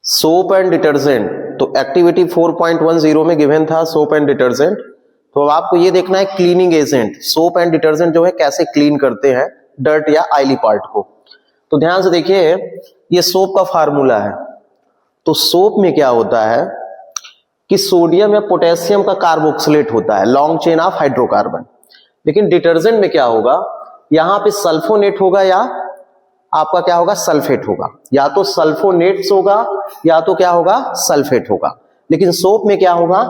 Soap and detergent, तो activity 4.10 में given था सोप एंड डिटर्जेंट। तो अब आपको ये देखना है cleaning agent, soap and detergent जो है कैसे क्लीन करते हैं डर्ट या ऑयली पार्ट को। तो ध्यान से देखिए, ये सोप का फार्मूला है। तो सोप में क्या होता है कि सोडियम या पोटेशियम का कार्बोक्सिलेट होता है, लॉन्ग चेन ऑफ हाइड्रोकार्बन। लेकिन डिटर्जेंट में क्या होगा, यहां पे सल्फोनेट होगा या आपका क्या होगा, सल्फेट होगा। या तो सल्फोनेट्स होगा या तो क्या होगा, सल्फेट होगा। लेकिन सोप में क्या होगा,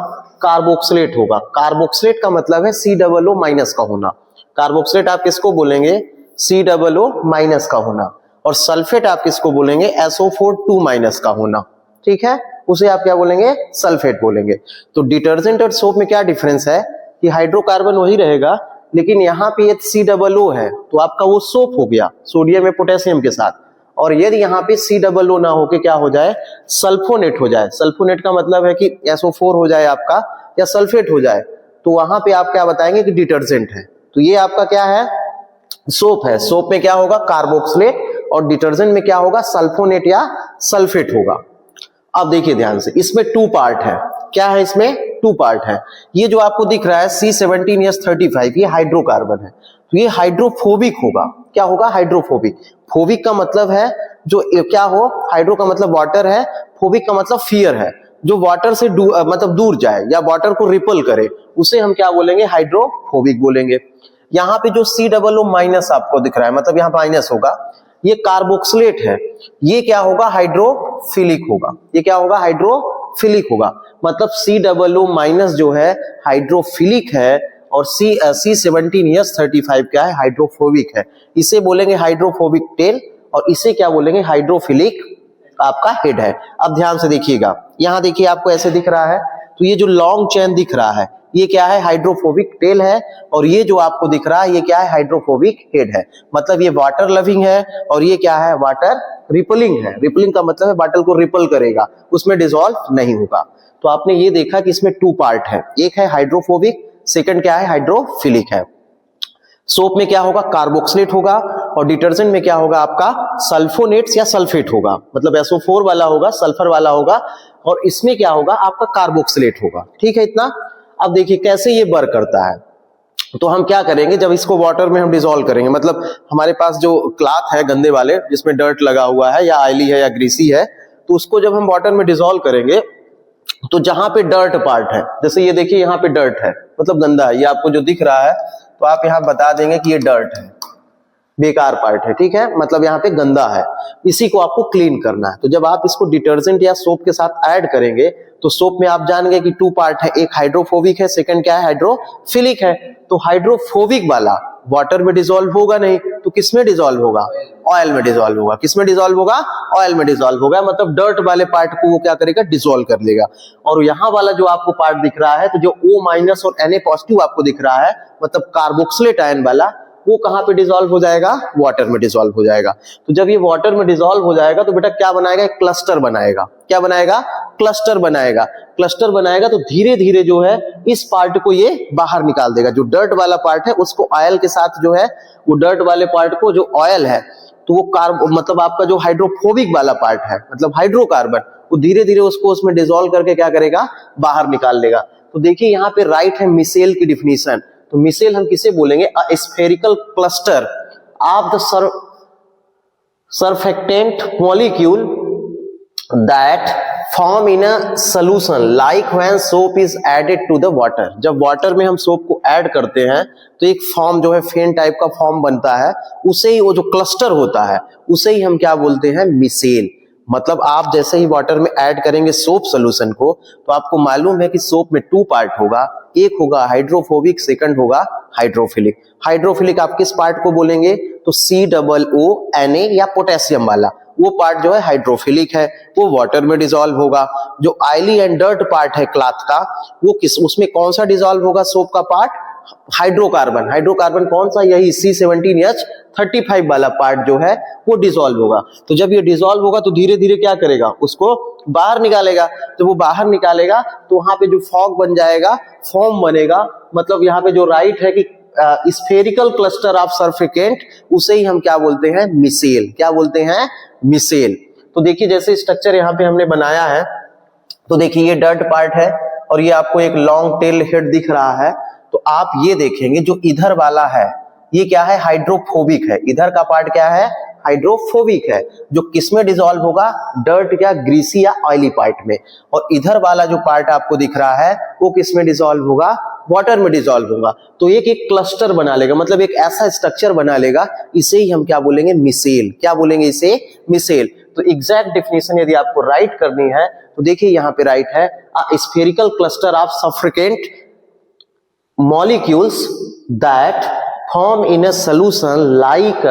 कार्बोक्सिलेट होगा। कार्बोक्सिलेट का मतलब है COO माइनस का होना। कार्बोक्सिलेट आप किसको बोलेंगे, COO माइनस का होना। और सल्फेट आप किसको बोलेंगे, SO4 माइनस का होना। ठीक है, उसे आप क्या बोलेंगे, सल्फेट बोलेंगे। तो डिटर्जेंट और सोप में क्या डिफरेंस है कि हाइड्रोकार्बन वही रहेगा, लेकिन यहाँ पे COO है तो आपका वो सोप हो गया सोडियम या पोटेशियम के साथ। और यदि यहाँ पे COO ना होके क्या हो जाए, सल्फोनेट हो जाए। सल्फोनेट का मतलब है कि SO4 हो जाए आपका या सल्फेट हो जाए, तो वहां पे आप क्या बताएंगे कि डिटर्जेंट है। तो ये आपका क्या है, सोप है। सोप में क्या होगा, कार्बोक्सिलेट, और डिटर्जेंट में क्या होगा, सल्फोनेट या सल्फेट होगा। अब देखिए ध्यान से, इसमें 2 पार्ट है। क्या है इसमें, 2 पार्ट है। ये जो आपको दिख रहा है C17H35, ये हाइड्रोकार्बन है। तो ये हाइड्रोफोबिक होगा। क्या होगा, हाइड्रोफोबिक। फोबिक का मतलब है जो क्या हो, हाइड्रो का मतलब वाटर है, फोबिक का मतलब फियर है, जो वाटर से मतलब दूर जाए या वाटर को रिपल करे, उसे हम क्या बोलेंगे, हाइड्रोफोबिक बोलेंगे। यहाँ पे जो COO माइनस आपको दिख रहा है, मतलब यहाँ माइनस होगा, ये कार्बोक्सिलेट है। ये क्या होगा, हाइड्रोफिलिक होगा। ये क्या होगा, हाइड्रोफिलिक होगा। मतलब COO माइनस जो है हाइड्रोफिलिक है, और C17H35 क्या है, हाइड्रोफोबिक है। इसे बोलेंगे हाइड्रोफोबिक टेल, और इसे क्या बोलेंगे, हाइड्रोफिलिक आपका हेड है। अब ध्यान से देखिएगा, यहां देखिए आपको ऐसे दिख रहा है, तो ये जो लॉन्ग चेन दिख रहा है ये क्या है, हाइड्रोफोबिक टेल है। और ये जो आपको दिख रहा है ये क्या है, हाइड्रोफोबिक हेड है। मतलब ये वाटर लविंग है, और ये क्या है, वाटर रिपलिंग है। रिपलिंग का मतलब है वाटर को रिपल करेगा, उसमें डिसॉल्व नहीं होगा। तो आपने ये देखा कि इसमें 2 पार्ट है, एक है हाइड्रोफोबिक, सेकंड क्या है, हाइड्रोफिलिक है। सोप में क्या होगा, कार्बोक्सिलेट होगा, और डिटर्जेंट में क्या होगा आपका, सल्फोनेट्स या सल्फेट होगा। मतलब SO4 वाला होगा, सल्फर वाला होगा, और इसमें क्या होगा आपका, कार्बोक्सिलेट होगा। ठीक है इतना। अब देखिए कैसे ये वर्क करता है। तो हम क्या करेंगे, जब इसको वाटर में हम डिसॉल्व करेंगे, मतलब हमारे पास जो क्लॉथ है गंदे वाले जिसमें डर्ट लगा हुआ है या ऑयली है या ग्रीसी है, तो उसको जब हम वाटर में डिसॉल्व करेंगे, तो जहां पे डर्ट पार्ट है, जैसे ये देखिए यहाँ पे डर्ट है, मतलब गंदा है, ये आपको जो दिख रहा है, तो आप यहाँ बता देंगे कि ये डर्ट है, बेकार पार्ट है। ठीक है, मतलब यहाँ पे गंदा है, इसी को आपको क्लीन करना है। तो जब आप इसको डिटर्जेंट या सोप के साथ ऐड करेंगे, तो सोप में आप जानेंगे कि 2 पार्ट है, एक हाइड्रोफोबिक है, सेकंड क्या है, हाइड्रोफिलिक है। तो हाइड्रोफोबिक वाला वाटर में डिसॉल्व होगा नहीं, तो किसमें डिसॉल्व होगा, ऑयल में डिसॉल्व होगा। किसमें डिसॉल्व होगा, ऑयल में डिसॉल्व होगा। मतलब डर्ट वाले पार्ट को वो क्या करेगा, डिसॉल्व कर लेगा। और यहाँ वाला जो आपको पार्ट दिख रहा है, तो जो O- और Na+ आपको दिख रहा है, मतलब कार्बोक्सिलेट आयन वाला, वो कहां पे डिसॉल्व हो जाएगा, वाटर में डिसॉल्व हो जाएगा। तो जब ये वाटर में डिसॉल्व हो जाएगा, तो बेटा क्या बनाएगा, एक क्लस्टर बनाएगा। क्या बनाएगा, क्लस्टर बनाएगा। क्लस्टर बनाएगा तो धीरे धीरे जो है इस पार्ट को ये बाहर निकाल देगा। जो डर्ट वाला पार्ट है उसको ऑयल के साथ जो है, वो डर्ट वाले पार्ट को जो ऑयल है, तो वो मतलब आपका जो हाइड्रोफोबिक वाला पार्ट है, मतलब हाइड्रोकार्बन, वो धीरे धीरे उसको उसमें डिसॉल्व करके क्या करेगा, बाहर निकाल देगा। तो देखिए यहाँ पे राइट है मिसेल की डिफिनीशन। तो मिसेल हम किसे बोलेंगे, a spherical cluster of the surfactant molecule that form in a solution like when soap is added to the water। जब वाटर में हम सोप को ऐड करते हैं तो एक फॉर्म जो है, फेन टाइप का फॉर्म बनता है, उसे ही वो जो क्लस्टर होता है उसे ही हम क्या बोलते हैं, मिसेल। मतलब आप जैसे ही वाटर में ऐड करेंगे सोप सोल्यूशन को, तो आपको मालूम है कि सोप में 2 पार्ट होगा, एक होगा हाइड्रोफोबिक, सेकंड होगा हाइड्रोफिलिक। हाइड्रोफिलिक आप किस पार्ट को बोलेंगे, तो COO Na या पोटेशियम वाला, वो पार्ट जो है हाइड्रोफिलिक है, वो वाटर में डिसॉल्व होगा। जो ऑयली एंड डर्ट पार्ट है क्लॉथ का, वो उसमें कौन सा डिसॉल्व होगा, सोप का पार्ट, हाइड्रोकार्बन। हाइड्रोकार्बन कौन सा, यही C17H35 वाला पार्ट जो है वो डिसॉल्व होगा। तो जब ये डिसॉल्व होगा तो धीरे धीरे क्या करेगा, उसको बाहर निकालेगा। तो वो बाहर निकालेगा तो वहां पे जो फॉग बन जाएगा, फॉर्म बनेगा। मतलब यहाँ पे जो राइट है कि स्फेरिकल क्लस्टर ऑफ सर्फेकेंट, उसे ही हम क्या बोलते हैं, मिसेल। क्या बोलते हैं, मिसेल। तो देखिए जैसे स्ट्रक्चर यहाँ पे हमने बनाया है, तो देखिए ये डर्ट पार्ट है और ये आपको एक लॉन्ग टेल हेड दिख रहा है। तो आप ये देखेंगे जो इधर वाला है ये क्या है, हाइड्रोफोबिक है। इधर का पार्ट क्या है, हाइड्रोफोबिक है, जो किसमें डिसॉल्व होगा, डर्ट या ग्रीसी या ऑयली पार्ट में। और इधर वाला जो पार्ट आपको दिख रहा है वो किसमें डिसॉल्व होगा, वाटर में डिसॉल्व होगा। तो एक क्लस्टर बना लेगा, मतलब एक ऐसा स्ट्रक्चर बना लेगा, इसे ही हम क्या बोलेंगे, मिसेल। क्या बोलेंगे इसे, मिसेल। तो एग्जैक्ट डेफिनेशन यदि आपको राइट करनी है तो देखिए यहाँ पे राइट है, spherical cluster of surfactant molecules that form in a solution like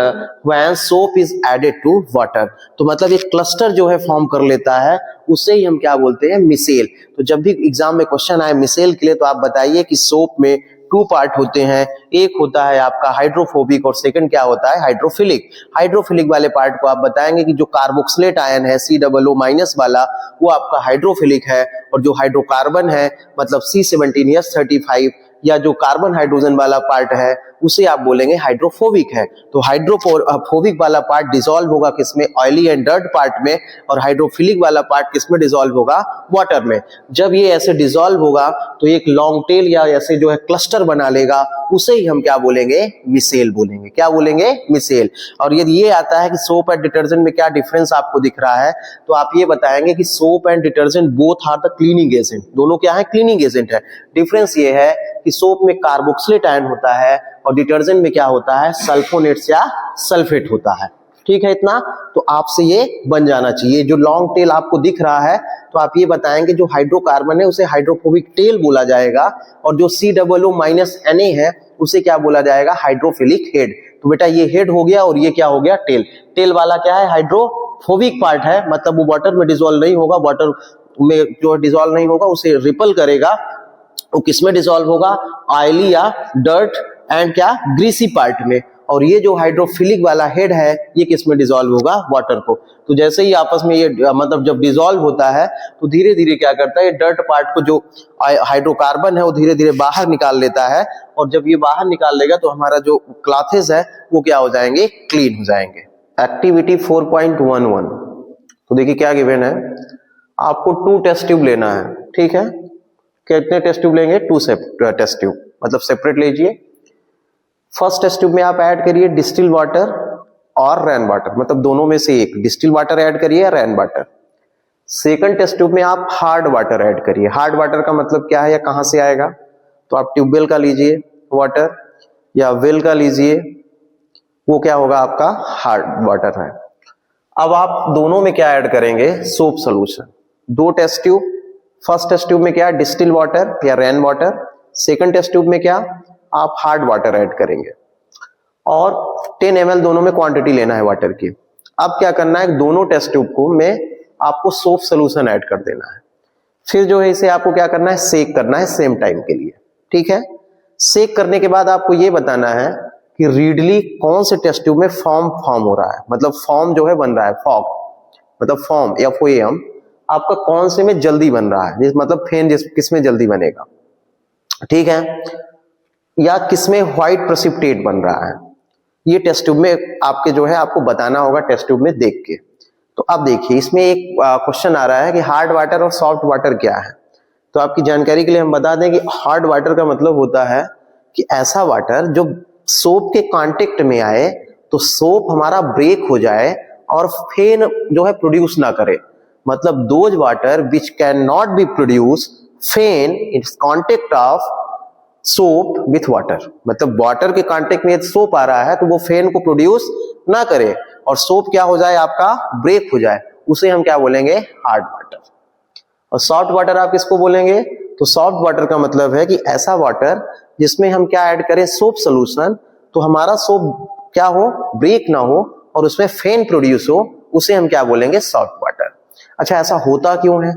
when soap is added to water। तो मतलब एक क्लस्टर जो है फॉर्म कर लेता है, उसे ही हम क्या बोलते हैं, मिसेल। तो जब भी एग्जाम में क्वेश्चन आए मिसेल के लिए तो आप बताइए कि सोप में 2 पार्ट होते हैं, एक होता है आपका हाइड्रोफोबिक और सेकंड क्या होता है, हाइड्रोफिलिक। हाइड्रोफिलिक वाले पार्ट को आप बताएंगे कि जो कार्बोक्सिलेट आयन है COO- वाला वो आपका हाइड्रोफिलिक है, और जो हाइड्रोकार्बन है मतलब C17H35 या जो कार्बन हाइड्रोजन वाला पार्ट है उसे आप बोलेंगे हाइड्रोफोबिक है। तो हाइड्रोफोबिक वाला पार्ट डिसॉल्व होगा किसमें, ऑयली एंड डर्ट पार्ट में, और हाइड्रोफिलिक वाला पार्ट किसमें डिसॉल्व होगा, वाटर में। जब ये ऐसे डिसॉल्व होगा तो एक लॉन्ग टेल या ऐसे जो है क्लस्टर बना लेगा, उसे ही हम क्या बोलेंगे, मिसेल बोलेंगे। क्या बोलेंगे, मिसेल। और यदि ये आता है कि सोप एंड डिटर्जेंट में क्या डिफरेंस आपको दिख रहा है, तो आप ये बताएंगे कि soap and detergent both are the cleaning agent. दोनों क्या है, क्लीनिंग एजेंट है। डिफरेंस ये है कि सोप में कार्बोक्सिलेट आयन होता है और डिटर्जेंट में क्या होता है, सल्फोनेट्स या सल्फेट होता है। ठीक है इतना, तो आपसे ये बन जाना चाहिए। जो लॉन्ग टेल आपको दिख रहा है तो आप ये बताएंगे जो हाइड्रोकार्बन है उसे हाइड्रोफोबिक टेल बोला जाएगा, और जो COO- है उसे क्या बोला जाएगा, हाइड्रोफिलिक हेड। तो बेटा ये हेड हो गया और ये क्या हो गया, टेल। टेल वाला क्या है, हाइड्रोफोबिक पार्ट है, मतलब वो वाटर में डिसॉल्व नहीं होगा, वाटर में जो डिसॉल्व नहीं होगा उसे रिपल करेगा। वो किसमें डिसॉल्व होगा, ऑयली या डर्ट एंड क्या, ग्रीसी पार्ट में। और ये जो हाइड्रोफिलिक वाला हेड है ये किसमें डिसॉल्व होगा, वाटर को। तो जैसे ही आपस में ये मतलब जब डिसॉल्व होता है तो धीरे धीरे क्या करता है, ये डर्ट पार्ट को जो हाइड्रोकार्बन है वो धीरे धीरे बाहर निकाल लेता है, और जब ये बाहर निकाल लेगा तो हमारा जो क्लॉथेस है वो क्या हो जाएंगे, क्लीन हो जाएंगे। एक्टिविटी 4.11, तो देखिए क्या गिवन है, आपको 2 टेस्ट ट्यूब लेना है। ठीक है, कितने टेस्ट ट्यूब लेंगे, 2 टेस्ट ट्यूब, मतलब सेपरेट लीजिए। फर्स्ट टेस्ट ट्यूब में आप ऐड करिए डिस्टिल वाटर और रेन वाटर, मतलब दोनों में से एक, डिस्टिल वाटर ऐड करिए या rain water. Second test tube में आप हार्ड वाटर ऐड करिए। हार्ड वाटर का मतलब क्या है या कहां से आएगा, तो आप ट्यूबवेल का लीजिए वाटर या वेल का लीजिए, वो क्या होगा आपका हार्ड वाटर है। अब आप दोनों में क्या ऐड करेंगे, soap solution. 2 test tube, first test tube में क्या, डिस्टिल वाटर या rain water, second test tube में क्या, आप हार्ड वाटर ऐड करेंगे, और 10 ml दोनों में क्वांटिटी लेना है वाटर की। अब क्या करना है, दोनों टेस्ट ट्यूब को में आपको सोप सोल्यूशन ऐड कर देना है। फिर जो है इसे आपको क्या करना है, सेक करना है सेम टाइम के लिए। ठीक है, सेक करने के बाद आपको ये बताना है कि रीडली कौन से टेस्ट ट्यूब में फॉर्म हो रहा है, मतलब फॉर्म जो है बन रहा है, फॉग मतलब फॉर्म FOAM आपका कौन से में जल्दी बन रहा है, मतलब फेन किसमें जल्दी बनेगा। ठीक है, या किसमें व्हाइट प्रेसिपिटेट बन रहा है, ये टेस्ट ट्यूब में आपके जो है आपको बताना होगा टेस्ट ट्यूब में देख के। तो अब देखिए इसमें एक क्वेश्चन आ रहा है कि हार्ड वाटर और सॉफ्ट वाटर क्या है। तो आपकी जानकारी के लिए हम बता दें कि हार्ड वाटर का मतलब होता है कि ऐसा वाटर जो सोप के कांटेक्ट में आए तो सोप हमारा ब्रेक हो जाए और फेन जो है प्रोड्यूस ना करे, मतलब those water which can not be produce fan in contact of soap with water, मतलब वाटर के कांटेक्ट में सोप आ रहा है तो वो फेन को प्रोड्यूस ना करे और सोप क्या हो जाए, आपका ब्रेक हो जाए, उसे हम क्या बोलेंगे, हार्ड वाटर। और सॉफ्ट वाटर आप किसको बोलेंगे, तो सॉफ्ट वाटर का मतलब है कि ऐसा वाटर जिसमें हम क्या ऐड करें, सोप सोल्यूशन, तो हमारा सोप क्या हो, ब्रेक ना हो और उसमें फेन प्रोड्यूस हो, उसे हम क्या बोलेंगे, सॉफ्ट वाटर। अच्छा ऐसा होता क्यों है,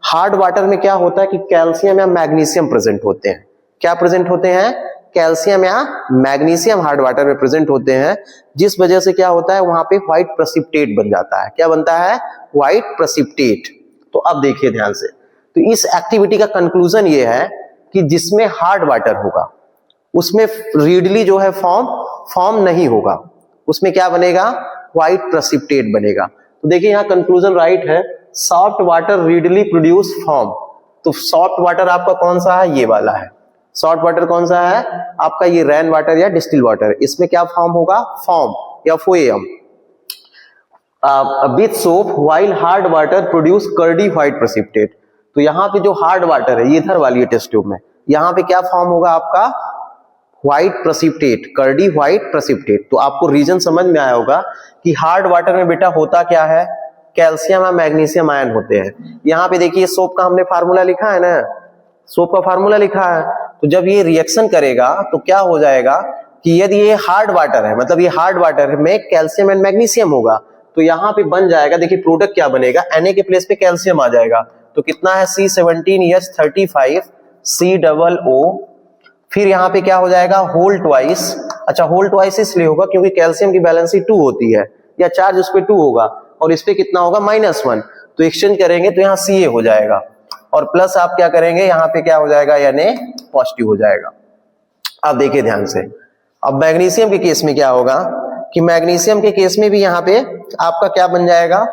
हार्ड वाटर में क्या होता है कि कैल्शियम या मैग्नीशियम प्रेजेंट होते हैं। क्या प्रेजेंट होते हैं, calcium or magnesium hard water में प्रेजेंट होते हैं, जिस वजह से क्या होता है वहां पे व्हाइट प्रेसिपिटेट बन जाता है। क्या बनता है, व्हाइट प्रेसिपिटेट। तो अब देखिए ध्यान से, तो इस एक्टिविटी का कंक्लूजन ये है कि जिसमें हार्ड वाटर होगा उसमें रीडली जो है फॉर्म नहीं होगा, उसमें क्या बनेगा, व्हाइट प्रेसिपिटेट बनेगा। तो देखिए यहाँ कंक्लूजन राइट है, soft water readily produce form. तो सॉफ्ट वाटर आपका कौन सा है, ये वाला है। सॉफ्ट वाटर कौन सा है आपका, ये रेन वाटर या डिस्टिल वाटर। इसमें क्या फॉर्म होगा, फॉर्म या foam with soap, while hard water produce curdy white precipitate. तो यहाँ पे जो हार्ड वाटर है, ये इधर वाली है टेस्ट ट्यूब में, यहाँ पे क्या फॉर्म होगा आपका, white precipitate, curdy white precipitate. तो आपको रीजन समझ में आया होगा कि हार्ड वाटर में बेटा होता क्या है, कैल्शियम या मैग्नीशियम आयन होते हैं। यहाँ पे देखिए सोप का हमने फार्मूला लिखा है ना, सोप का फार्मूला लिखा है। तो जब ये रिएक्शन करेगा तो क्या हो जाएगा कि यदि ये हार्ड वाटर है, मतलब ये हार्ड वाटर में कैल्शियम एंड मैग्नीशियम होगा, तो यहाँ पे बन जाएगा, देखिए प्रोडक्ट क्या बनेगा, Na के प्लेस पे कैल्शियम आ जाएगा। तो कितना है C17H35 COO, फिर यहाँ पे क्या हो जाएगा होल ट्वाइस। अच्छा होल ट्वाइस इसलिए होगा क्योंकि कैल्शियम की बैलेंसी 2 होती है, या चार्ज उस पे 2 होगा और इस पे कितना होगा -1। तो एक्सचेंज करेंगे तो यहाँ Ca हो जाएगा और प्लस आप क्या करेंगे, यहाँ पे क्या हो जाएगा, Na पॉजिटिव हो जाएगा। आप देखिए ध्यान से। अब मैग्नीशियम के केस में क्या होगा कि मैग्नीशियम के केस में भी यहाँ पे आपका क्या बन जाएगा,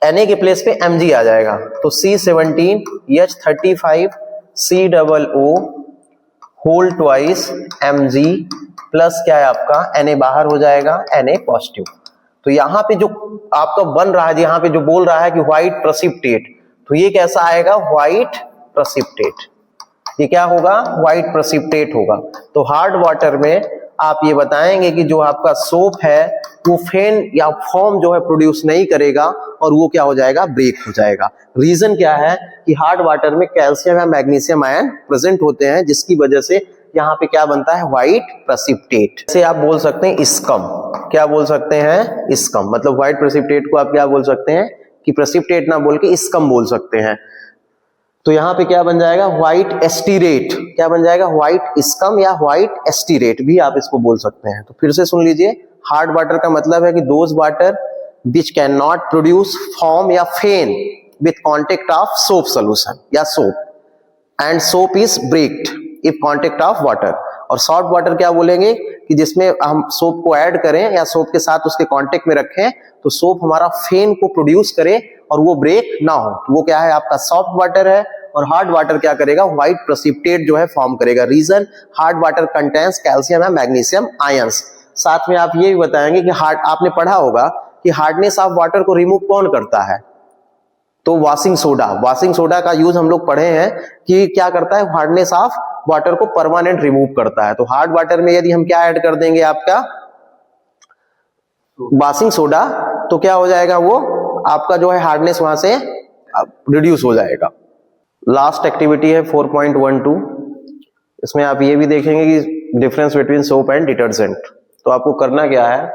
Na के प्लेस पे Mg आ जाएगा। तो C17H35 COO whole twice Mg plus क्या है आपका Na बाहर हो जाएगा, Na पॉजिटिव। तो यहाँ पे जो आपका बन रहा है, यहाँ पे जो बोल रहा है कि व्हाइट प्रेसिपिटेट, तो ये कैसा आएगा, व्हाइट प्रेसिपिटेट। ये क्या होगा, व्हाइट प्रेसिपिटेट होगा। तो हार्ड वाटर में आप ये बताएंगे कि जो आपका सोप है वो फेन या फॉर्म जो है प्रोड्यूस नहीं करेगा और वो क्या हो जाएगा, ब्रेक हो जाएगा। रीजन क्या है कि हार्ड वाटर में calcium or magnesium ion present होते हैं, जिसकी वजह से यहाँ पे क्या बनता है, व्हाइट प्रेसिपिटेट। जैसे आप बोल सकते हैं स्कम, क्या बोल सकते हैं, स्कम। मतलब व्हाइट प्रेसिपिटेट को आप क्या बोल सकते हैं कि प्रेसिपिटेट ना बोल के स्कम बोल सकते हैं। तो यहाँ पे क्या बन जाएगा, व्हाइट एस्टीरेट। क्या बन जाएगा, व्हाइट स्कम या व्हाइट एस्टीरेट भी आप इसको बोल सकते हैं। तो फिर से सुन लीजिए, हार्ड वाटर का मतलब है कि those water which can not produce form या फेन with contact of soap solution या soap, and soap is breaked if contact of water. और सॉफ्ट वाटर क्या बोलेंगे कि जिसमें हम सोप को ऐड करें या सोप के साथ उसके कांटेक्ट में रखें तो सोप हमारा फेन को प्रोड्यूस करे और वो ब्रेक ना हो, तो वो क्या है आपका सॉफ्ट वाटर है। और हार्ड वाटर क्या करेगा, व्हाइट प्रेसिपिटेट जो है फॉर्म करेगा। Reason, hard water contains calcium or magnesium ions. साथ में आप ये भी बताएंगे कि हार्ड, आपने पढ़ा होगा कि हार्डनेस ऑफ वाटर को रिमूव कौन करता है, तो वॉशिंग सोडा। वॉशिंग सोडा का यूज हम लोग पढ़े हैं कि क्या करता है, हार्डनेस ऑफ वाटर को परमानेंट रिमूव करता है। तो हार्ड वाटर में यदि हम क्या ऐड कर देंगे, आपका वॉशिंग सोडा, तो क्या हो जाएगा, वो आपका जो है हार्डनेस वहां से रिड्यूस हो जाएगा। लास्ट एक्टिविटी है 4.12। इसमें आप ये भी देखेंगे कि difference between soap and detergent. तो आपको करना क्या है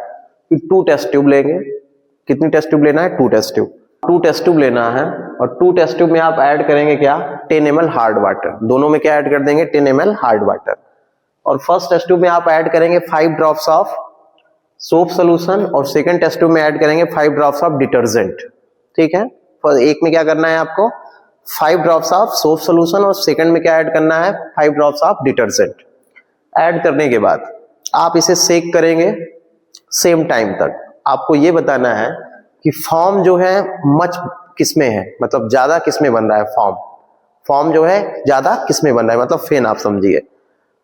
कि 2 टेस्ट ट्यूब लेंगे। कितनी टेस्ट ट्यूब लेना है, 2 टेस्ट ट्यूब। 2 टेस्ट ट्यूब लेना है और 2 टेस्ट ट्यूब में आप ऐड करेंगे क्या, 10 ml हार्ड वाटर। दोनों में क्या ऐड कर देंगे, 10 ml हार्ड वाटर। और फर्स्ट टेस्ट ट्यूब में आप ऐड करेंगे 5 ड्रॉप्स ऑफ सोप सोल्यूशन और सेकंड टेस्ट ट्यूब में ऐड करेंगे 5 ड्रॉप्स ऑफ डिटर्जेंट। ठीक है, तो एक में क्या करना है आपको, 5 ड्रॉप्स ऑफ सोप सोल्यूशन और सेकंड में क्या ऐड करना है, 5 ड्रॉप्स ऑफ डिटर्जेंट। ऐड करने के बाद आप इसे सेक करेंगे सेम टाइम तक। आपको ये बताना है कि फॉर्म जो है मच किसमें है, मतलब ज्यादा किसमें बन रहा है, फॉर्म जो है ज्यादा किसमें बन रहा है, मतलब फेन आप समझिए।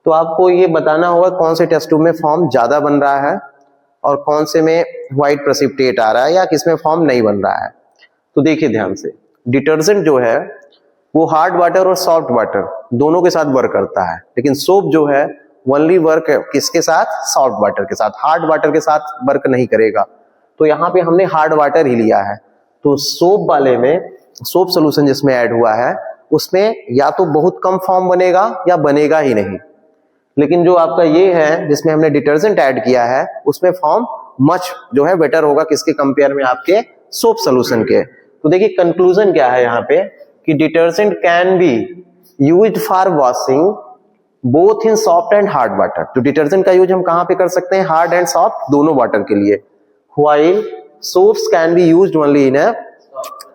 तो आपको ये बताना होगा कौन से टेस्ट ट्यूब में फॉर्म ज्यादा बन रहा है और कौन से में व्हाइट प्रेसिपिटेट आ रहा है या किसमें फॉर्म नहीं बन रहा है। तो देखिए ध्यान से, डिटर्जेंट जो है वो हार्ड वाटर और सॉफ्ट वाटर दोनों के साथ वर्क करता है, लेकिन सोप जो है ओनली वर्क किसके साथ, सॉफ्ट वाटर के साथ, हार्ड वाटर के साथ वर्क नहीं करेगा। तो यहाँ पे हमने हार्ड वाटर ही लिया है। तो सोप वाले में, सोप सोल्यूशन जिसमें ऐड हुआ है उसमें या तो बहुत कम फॉर्म बनेगा या बनेगा ही नहीं। लेकिन जो आपका ये है जिसमें हमने डिटर्जेंट ऐड किया है उसमें फॉर्म मच जो है बेटर होगा किसके कंपेयर में, आपके सोप सोल्यूशन के। तो देखिए कंक्लूजन क्या है यहाँ पे कि detergent can be used for washing both in soft and hard water. तो डिटर्जेंट का यूज हम कहाँ पे कर सकते हैं, हार्ड एंड सॉफ्ट दोनों वाटर के लिए। While soaps can be used only in a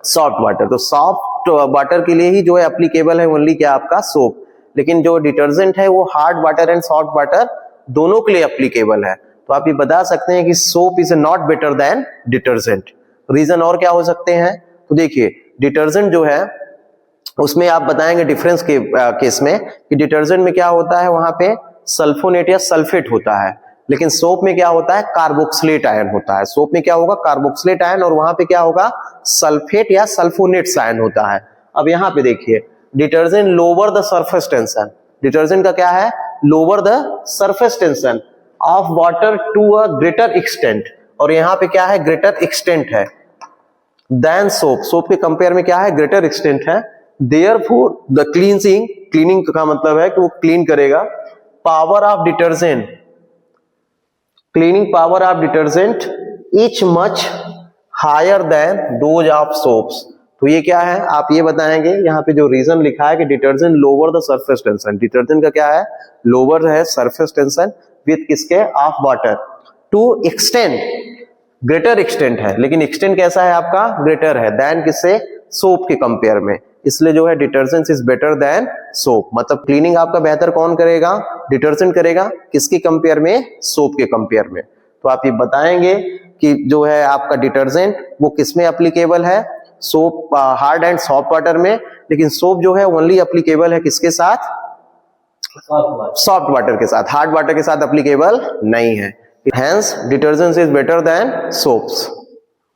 soft water. तो सॉफ्ट वाटर के लिए ही जो है एप्लीकेबल है ओनली क्या, आपका सोप। लेकिन जो डिटर्जेंट है वो hard water and soft water दोनों के लिए एप्लीकेबल है। तो आप ये बता सकते हैं कि soap is not better than detergent. Reason और क्या हो सकते हैं? तो देखिए डिटर्जेंट जो है उसमें आप बताएंगे डिफरेंस के केस में कि डिटर्जेंट में क्या होता है, वहां पे सल्फोनेट या सल्फेट होता है, लेकिन सोप में क्या होता है, कार्बोक्सिलेट आयन होता है। सोप में क्या होगा, कार्बोक्सिलेट आयन, और वहां पे क्या होगा, सल्फेट या सल्फोनेट आयन होता है। अब यहां पे देखिए detergent lower the surface tension, detergent का क्या है, lower the surface tension of water to a greater extent, और यहां पे क्या है, ग्रेटर एक्सटेंट है देन सोप, सोप के कंपेयर में क्या है, ग्रेटर एक्सटेंट है। देयरफॉर द क्लींजिंग, क्लीनिंग का मतलब है कि वो क्लीन करेगा, power of detergent, cleaning power of detergent is much higher than those of soaps. तो ये क्या है, आप ये बताएंगे, यहाँ पे जो रीजन लिखा है कि detergent lower the surface tension, detergent का क्या है, लोअर है सरफेस टेंशन विद किसके, of water to extend, greater extent है, लेकिन एक्सटेंट कैसा है आपका, ग्रेटर है देन किससे, सोप के कंपेयर में, इसलिए जो है detergent is better than soap. मतलब क्लीनिंग आपका बेहतर कौन करेगा, डिटर्जेंट करेगा, किसके कंपेयर में, सोप के कंपेयर में। तो आप ये बताएंगे कि जो है आपका डिटर्जेंट वो किसमें एप्लीकेबल है, soap, hard and soft water में, लेकिन सोप जो है ओनली एप्लीकेबल है किसके साथ, सॉफ्ट वाटर के साथ, हार्ड वाटर के साथ एप्लीकेबल नहीं है। Hence detergents is better than soaps.